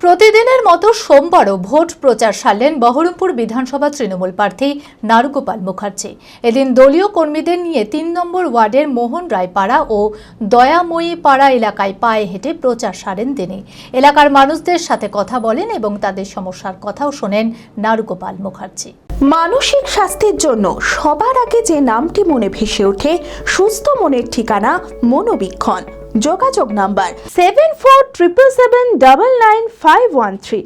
প্রতিদিনের মতো সোমবারও ভোট প্রচার সারলেন বহরমপুর বিধানসভা তৃণমূল প্রার্থী নারুগোপাল মুখার্জি। এদিন দলীয় কর্মীদের নিয়ে ৩ নম্বর ওয়ার্ডের মোহন রায়পাড়া ও দয়াময়ী পাড়া এলাকায় পায়ে হেঁটে প্রচার সারেন তিনি। এলাকার মানুষদের সাথে কথা বলেন এবং তাদের সমস্যার কথাও শোনেন নারুগোপাল মুখার্জি। মানসিক স্বাস্থ্যের জন্য সবার আগে যে নামটি মনে ভেসে ওঠে, সুস্থ মনের ঠিকানা মনোবীক্ষণ। যোগাযোগ নাম্বার 7477799513।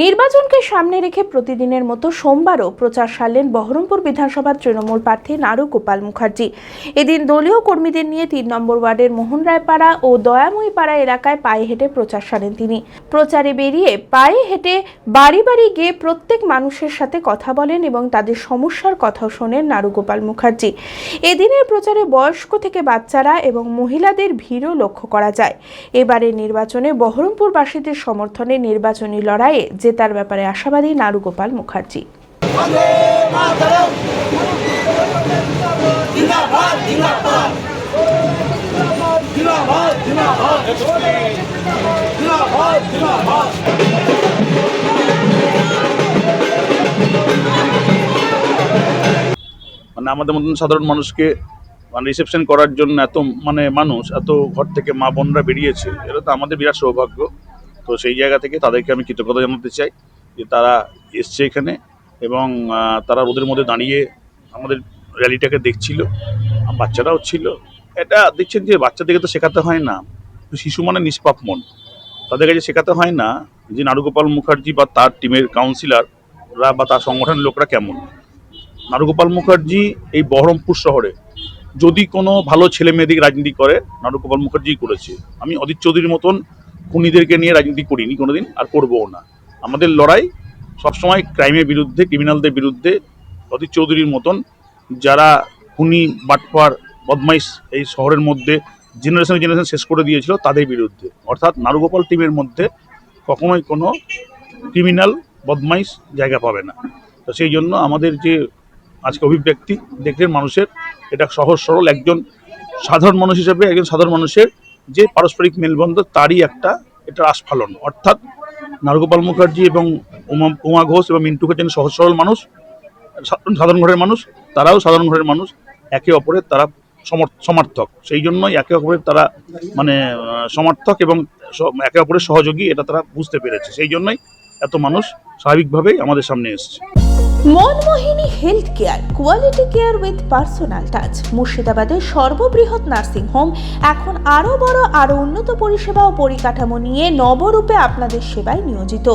নির্বাচনকে সামনে রেখে প্রতিদিনের মতো সোমবারও প্রচার সারলেন বহরমপুর বিধানসভার তৃণমূল প্রার্থী নারুগোপাল মুখার্জি। এদিন দলীয় কর্মীদের নিয়ে ৩ নম্বর ওয়ার্ডের মোহন রায়পাড়া ও দয়াময়ী পাড়া এলাকায় পায়ে হেঁটে প্রচার সারেন তিনি। প্রচারে বেরিয়ে পায়ে হেঁটে বাড়ি বাড়ি গিয়ে প্রত্যেক মানুষের সাথে কথা বলেন এবং তাদের সমস্যার কথাও শোনেন নারুগোপাল মুখার্জি। এদিনের প্রচারে বয়স্ক থেকে বাচ্চারা এবং মহিলাদের ভিড়ও লক্ষ্য করা যায়। এবারের নির্বাচনে বহরমপুরবাসীদের সমর্থনে নির্বাচনী লড়াইয়ে জেতার ব্যাপারে আশাবাদী নারুগোপাল মুখার্জি। আমাদের মতন সাধারণ মানুষকে রিসেপশন করার জন্য এত মানুষ, এত ঘর থেকে মা বোনরা বেরিয়েছে, এটা তো আমাদের বিরাট সৌভাগ্য। তো সেই জায়গা থেকে তাদেরকে আমি কৃতজ্ঞতা জানাতে চাই যে তারা এসছে এখানে এবং তারা ওদের মধ্যে দাঁড়িয়ে আমাদের র্যালিটাকে দেখছিল। বাচ্চারাও ছিল। এটা দেখছেন যে বাচ্চাদেরকে তো শেখাতে হয় না, শিশু মানে নিষ্পাপ মন, তাদের কাছে শেখাতে হয় না যে নারুগোপাল মুখার্জি বা তার টিমের কাউন্সিলররা বা তার সংগঠনের লোকরা কেমন। নারুগোপাল মুখার্জি এই বহরমপুর শহরে যদি কোনো ভালো ছেলে মেয়েদিকে রাজনীতি করে, নারুগোপাল মুখার্জি করেছে। আমি অদিত চৌধুরীর মতন খুনিদেরকে নিয়ে রাজনীতি করিনি কোনোদিন, আর করবও না। আমাদের লড়াই সবসময় ক্রাইমের বিরুদ্ধে, ক্রিমিনালদের বিরুদ্ধে। অদিত চৌধুরীর মতন যারা খুনি, বাটপার, বদমাইশ এই শহরের মধ্যে জেনারেশন শেষ করে দিয়েছিল, তাদের বিরুদ্ধে। অর্থাৎ নারুগোপাল টিমের মধ্যে কখনোই কোনো ক্রিমিনাল, বদমাইশ জায়গা পাবে না। তো সেই জন্য আমাদের যে আজকে অভিব্যক্তি দেখলেন মানুষের, এটা সহজ সরল একজন সাধারণ মানুষ হিসেবে, একজন সাধারণ মানুষের যে পারস্পরিক মেলবন্ধন, তারই এটা আস্ফালন। অর্থাৎ নারুগোপাল মুখার্জি এবং উমা ঘোষ এবং মিন্টু যেন সহজ সরল মানুষ, সাধারণ ঘরের মানুষ, তারাও সাধারণ ঘরের মানুষ, একে অপরের তারা সমর্থক। সেই জন্যই একে অপরের তারা সমর্থক এবং একে অপরের সহযোগী, এটা তারা বুঝতে পেরেছে। সেই জন্যই এত মানুষ স্বাভাবিকভাবেই আমাদের সামনে এসছে। Manmohini health care, quality care with personal touch. মুর্শিদাবাদের সর্ববৃহৎ নার্সিং হোম এখন আরও বড়, আরও উন্নত পরিষেবা ও পরিকাঠামো নিয়ে নবরূপে আপনাদের সেবায় নিয়োজিত।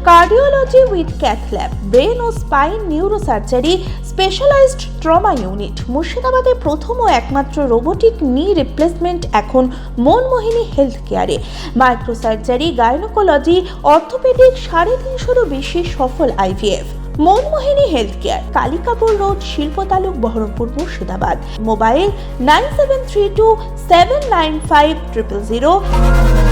Cardiology with cath lab, brain ও spine neurosurgery, specialised trauma unit. মুর্শিদাবাদে প্রথম ও একমাত্র রোবোটিক নি রিপ্লেসমেন্ট এখন মনমোহিনী হেলথ কেয়ারে। মাইক্রোসার্জারি, গাইনোকোলজি, অর্থোপেডিক, 350-এরও বেশি সফল IVF। Manmohini health care, Kalikapur road, শিল্প তালুক, বহরমপুর, মুর্শিদাবাদ। মোবাইল 9732795000।